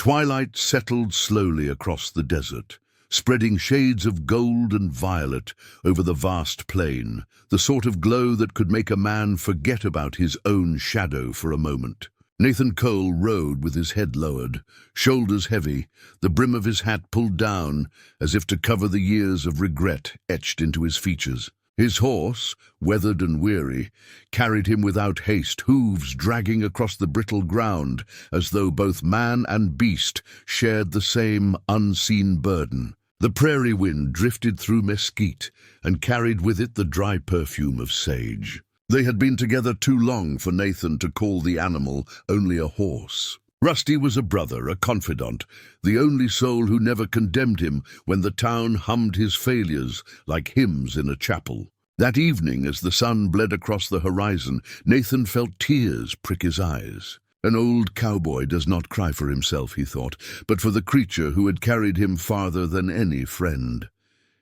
Twilight settled slowly across the desert, spreading shades of gold and violet over the vast plain, the sort of glow that could make a man forget about his own shadow for a moment. Nathan Cole rode with his head lowered, shoulders heavy, the brim of his hat pulled down as if to cover the years of regret etched into his features. His horse, weathered and weary, carried him without haste, hooves dragging across the brittle ground as though both man and beast shared the same unseen burden. The prairie wind drifted through mesquite and carried with it the dry perfume of sage. They had been together too long for Nathan to call the animal only a horse. Rusty was a brother, a confidant, the only soul who never condemned him when the town hummed his failures like hymns in a chapel. That evening, as the sun bled across the horizon, Nathan felt tears prick his eyes. An old cowboy does not cry for himself, he thought, but for the creature who had carried him farther than any friend.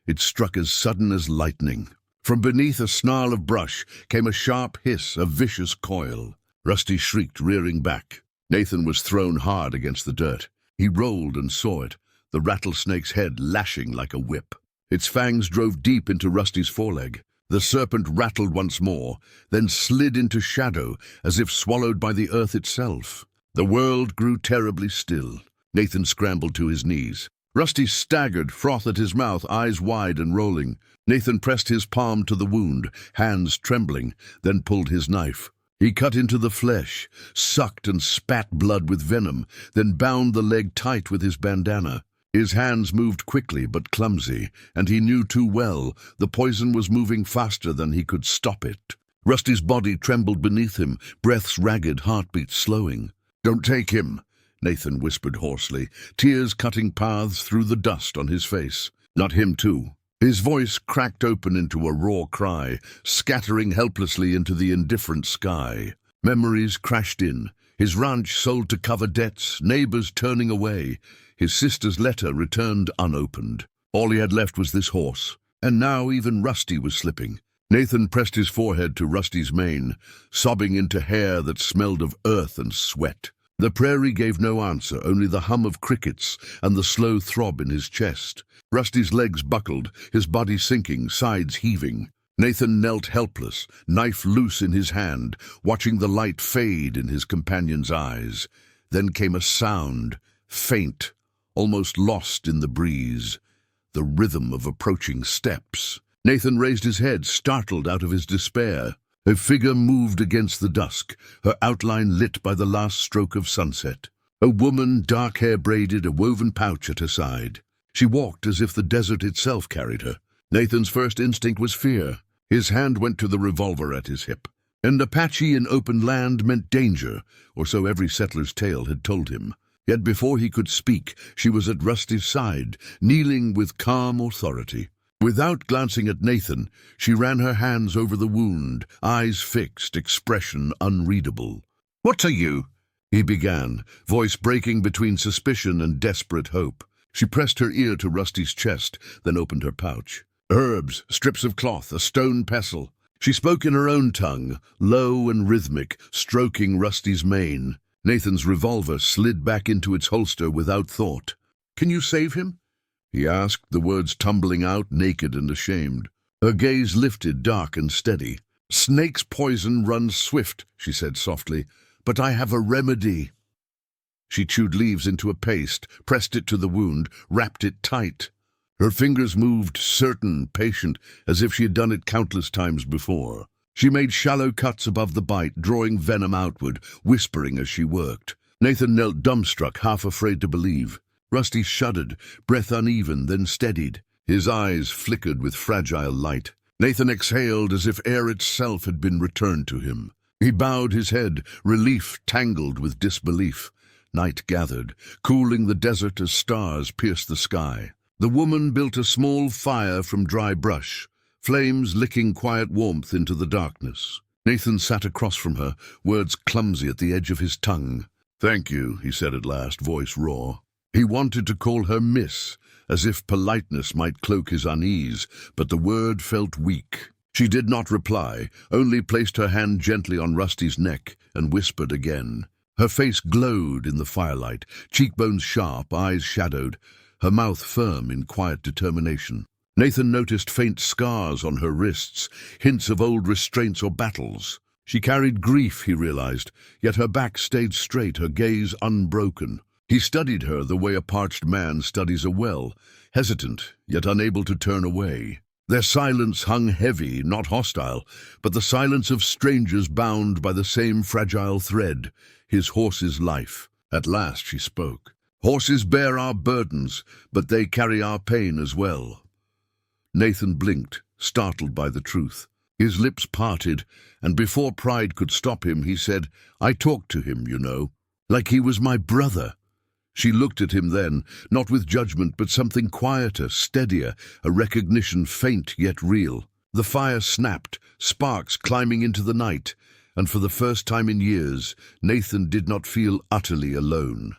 It struck as sudden as lightning. From beneath a snarl of brush came a sharp hiss, a vicious coil. Rusty shrieked, rearing back. Nathan was thrown hard against the dirt. He rolled and saw it, the rattlesnake's head lashing like a whip. Its fangs drove deep into Rusty's foreleg. The serpent rattled once more, then slid into shadow as if swallowed by the earth itself. The world grew terribly still. Nathan scrambled to his knees. Rusty staggered, froth at his mouth, eyes wide and rolling. Nathan pressed his palm to the wound, hands trembling, then pulled his knife. He cut into the flesh, sucked and spat blood with venom, then bound the leg tight with his bandana. His hands moved quickly but clumsy, and he knew too well the poison was moving faster than he could stop it. Rusty's body trembled beneath him, breaths ragged, heartbeats slowing. "Don't take him," Nathan whispered hoarsely, tears cutting paths through the dust on his face. "Not him too." His voice cracked open into a raw cry, scattering helplessly into the indifferent sky. Memories crashed in. His ranch sold to cover debts, neighbors turning away. His sister's letter returned unopened. All he had left was this horse, and now even Rusty was slipping. Nathan pressed his forehead to Rusty's mane, sobbing into hair that smelled of earth and sweat. The prairie gave no answer, only the hum of crickets and the slow throb in his chest. Rusty's legs buckled, his body sinking, sides heaving. Nathan knelt helpless, knife loose in his hand, watching the light fade in his companion's eyes. Then came a sound, faint, almost lost in the breeze, the rhythm of approaching steps. Nathan raised his head, startled out of his despair. A figure moved against the dusk, her outline lit by the last stroke of sunset. A woman, dark hair braided, a woven pouch at her side. She walked as if the desert itself carried her. Nathan's first instinct was fear. His hand went to the revolver at his hip. An Apache in open land meant danger, or so every settler's tale had told him. Yet before he could speak, she was at Rusty's side, kneeling with calm authority. Without glancing at Nathan, she ran her hands over the wound, eyes fixed, expression unreadable. "What are you?" he began, voice breaking between suspicion and desperate hope. She pressed her ear to Rusty's chest, then opened her pouch. Herbs, strips of cloth, a stone pestle. She spoke in her own tongue, low and rhythmic, stroking Rusty's mane. Nathan's revolver slid back into its holster without thought. "Can you save him?" he asked, the words tumbling out, naked and ashamed. Her gaze lifted, dark and steady. "Snake's poison runs swift," she said softly, "but I have a remedy." She chewed leaves into a paste, pressed it to the wound, wrapped it tight. Her fingers moved, certain, patient, as if she had done it countless times before. She made shallow cuts above the bite, drawing venom outward, whispering as she worked. Nathan knelt dumbstruck, half afraid to believe. Rusty shuddered, breath uneven, then steadied. His eyes flickered with fragile light. Nathan exhaled as if air itself had been returned to him. He bowed his head, relief tangled with disbelief. Night gathered, cooling the desert as stars pierced the sky. The woman built a small fire from dry brush, flames licking quiet warmth into the darkness. Nathan sat across from her, words clumsy at the edge of his tongue. "Thank you," he said at last, voice raw. He wanted to call her Miss, as if politeness might cloak his unease, but the word felt weak. She did not reply, only placed her hand gently on Rusty's neck and whispered again. Her face glowed in the firelight, cheekbones sharp, eyes shadowed, her mouth firm in quiet determination. Nathan noticed faint scars on her wrists, hints of old restraints or battles. She carried grief, he realized, yet her back stayed straight, her gaze unbroken. He studied her the way a parched man studies a well, hesitant, yet unable to turn away. Their silence hung heavy, not hostile, but the silence of strangers bound by the same fragile thread, his horse's life. At last she spoke. "Horses bear our burdens, but they carry our pain as well." Nathan blinked, startled by the truth. His lips parted, and before pride could stop him, he said, "I talked to him, you know, like he was my brother." She looked at him then, not with judgment, but something quieter, steadier, a recognition faint yet real. The fire snapped, sparks climbing into the night, and for the first time in years, Nathan did not feel utterly alone.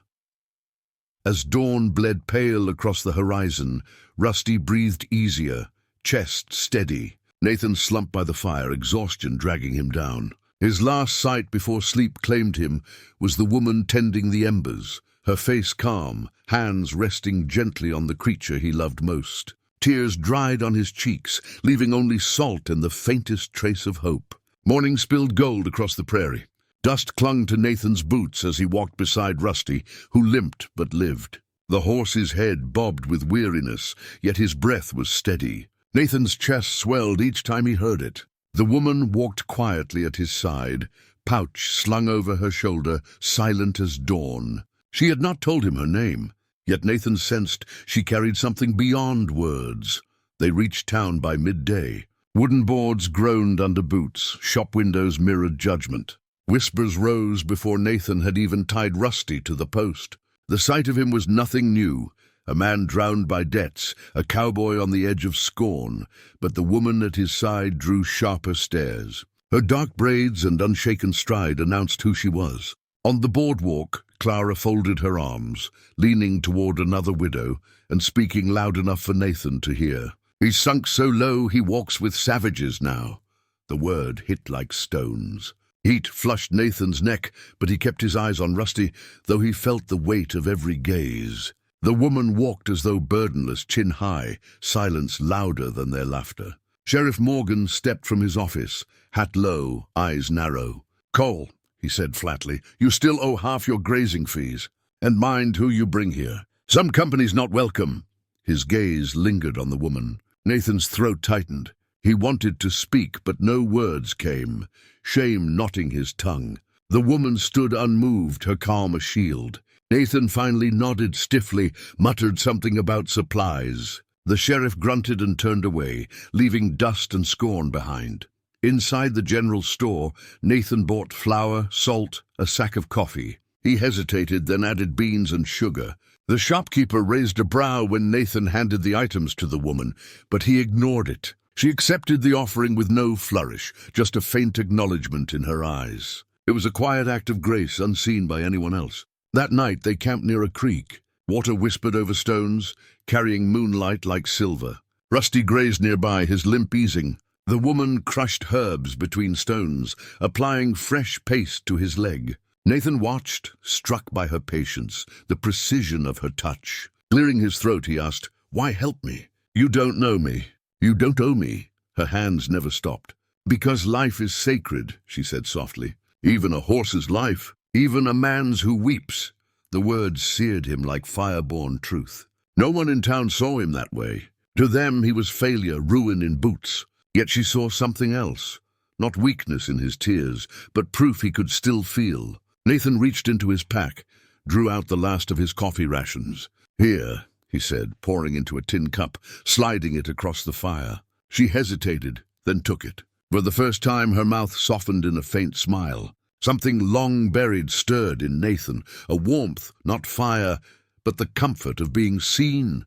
As dawn bled pale across the horizon, Rusty breathed easier, chest steady. Nathan slumped by the fire, exhaustion dragging him down. His last sight before sleep claimed him was the woman tending the embers, her face calm, hands resting gently on the creature he loved most. Tears dried on his cheeks, leaving only salt and the faintest trace of hope. Morning spilled gold across the prairie. Dust clung to Nathan's boots as he walked beside Rusty, who limped but lived. The horse's head bobbed with weariness, yet his breath was steady. Nathan's chest swelled each time he heard it. The woman walked quietly at his side, pouch slung over her shoulder, silent as dawn. She had not told him her name, yet Nathan sensed she carried something beyond words. They reached town by midday. Wooden boards groaned under boots, shop windows mirrored judgment. Whispers rose before Nathan had even tied Rusty to the post. The sight of him was nothing new, a man drowned by debts, a cowboy on the edge of scorn, but the woman at his side drew sharper stares. Her dark braids and unshaken stride announced who she was. On the boardwalk, Clara folded her arms, leaning toward another widow and speaking loud enough for Nathan to hear. "He's sunk so low he walks with savages now." The word hit like stones. Heat flushed Nathan's neck, but he kept his eyes on Rusty, though he felt the weight of every gaze. The woman walked as though burdenless, chin high, silence louder than their laughter. Sheriff Morgan stepped from his office, hat low, eyes narrow. "Cole," he said flatly, "you still owe half your grazing fees. And mind who you bring here. Some company's not welcome." His gaze lingered on the woman. Nathan's throat tightened. He wanted to speak, but no words came, shame knotting his tongue. The woman stood unmoved, her calm a shield. Nathan finally nodded stiffly, muttered something about supplies. The sheriff grunted and turned away, leaving dust and scorn behind. Inside the general store, Nathan bought flour, salt, a sack of coffee. He hesitated, then added beans and sugar. The shopkeeper raised a brow when Nathan handed the items to the woman, but he ignored it. She accepted the offering with no flourish, just a faint acknowledgement in her eyes. It was a quiet act of grace, unseen by anyone else. That night they camped near a creek. Water whispered over stones, carrying moonlight like silver. Rusty grazed nearby, his limp easing. The woman crushed herbs between stones, applying fresh paste to his leg. Nathan watched, struck by her patience, the precision of her touch. Clearing his throat, he asked, "Why help me? You don't know me. You don't owe me." Her hands never stopped. "Because life is sacred," she said softly. "Even a horse's life. Even a man's who weeps." The words seared him like fire-born truth. No one in town saw him that way. To them he was failure, ruin in boots. Yet she saw something else. Not weakness in his tears, but proof he could still feel. Nathan reached into his pack, drew out the last of his coffee rations. "Here," he said, pouring into a tin cup, sliding it across the fire. She hesitated, then took it. For the first time her mouth softened in a faint smile. Something long buried stirred in Nathan, a warmth, not fire, but the comfort of being seen.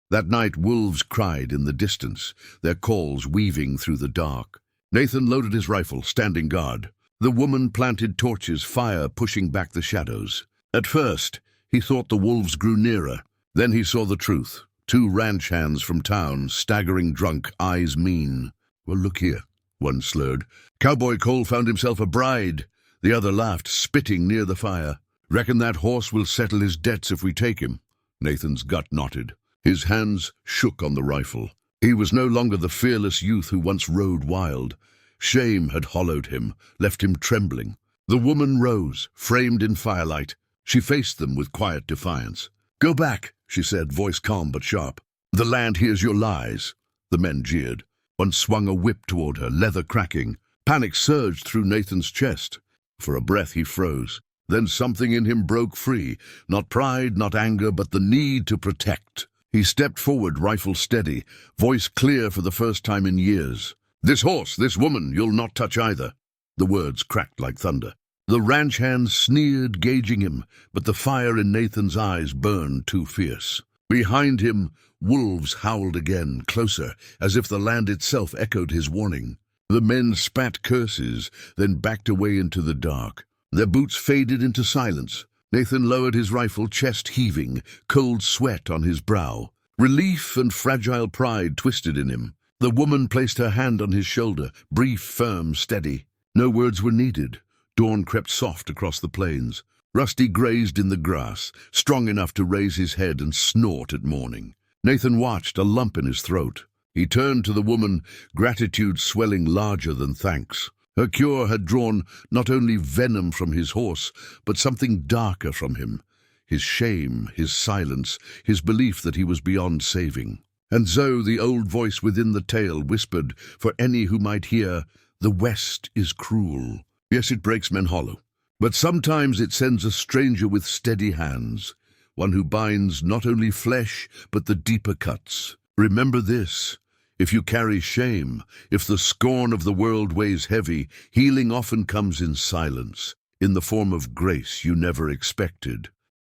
That night wolves cried in the distance, their calls weaving through the dark. Nathan loaded his rifle, standing guard. The woman planted torches, fire pushing back the shadows. At first, he thought the wolves grew nearer. Then he saw the truth. 2 ranch hands from town, staggering drunk, eyes mean. "Well, look here," one slurred. "Cowboy Cole found himself a bride." The other laughed, spitting near the fire. "Reckon that horse will settle his debts if we take him." Nathan's gut knotted. His hands shook on the rifle. He was no longer the fearless youth who once rode wild. Shame had hollowed him, left him trembling. The woman rose, framed in firelight. She faced them with quiet defiance. "Go back," she said, voice calm but sharp. "The land hears your lies." The men jeered. One swung a whip toward her, leather cracking. Panic surged through Nathan's chest. For a breath he froze. Then something in him broke free. Not pride, not anger, but the need to protect. He stepped forward, rifle steady, voice clear for the first time in years. "This horse, this woman, you'll not touch either." The words cracked like thunder. The ranch hands sneered, gauging him, but the fire in Nathan's eyes burned too fierce. Behind him, wolves howled again, closer, as if the land itself echoed his warning. The men spat curses, then backed away into the dark. Their boots faded into silence. Nathan lowered his rifle, chest heaving, cold sweat on his brow. Relief and fragile pride twisted in him. The woman placed her hand on his shoulder, brief, firm, steady. No words were needed. Dawn crept soft across the plains. Rusty grazed in the grass, strong enough to raise his head and snort at morning. Nathan watched, a lump in his throat. He turned to the woman, gratitude swelling larger than thanks. Her cure had drawn not only venom from his horse, but something darker from him. His shame, his silence, his belief that he was beyond saving. And so the old voice within the tale whispered, for any who might hear, "The West is cruel. Yes, it breaks men hollow. But sometimes it sends a stranger with steady hands, one who binds not only flesh, but the deeper cuts. Remember this. If you carry shame, if the scorn of the world weighs heavy, healing often comes in silence, in the form of grace you never expected."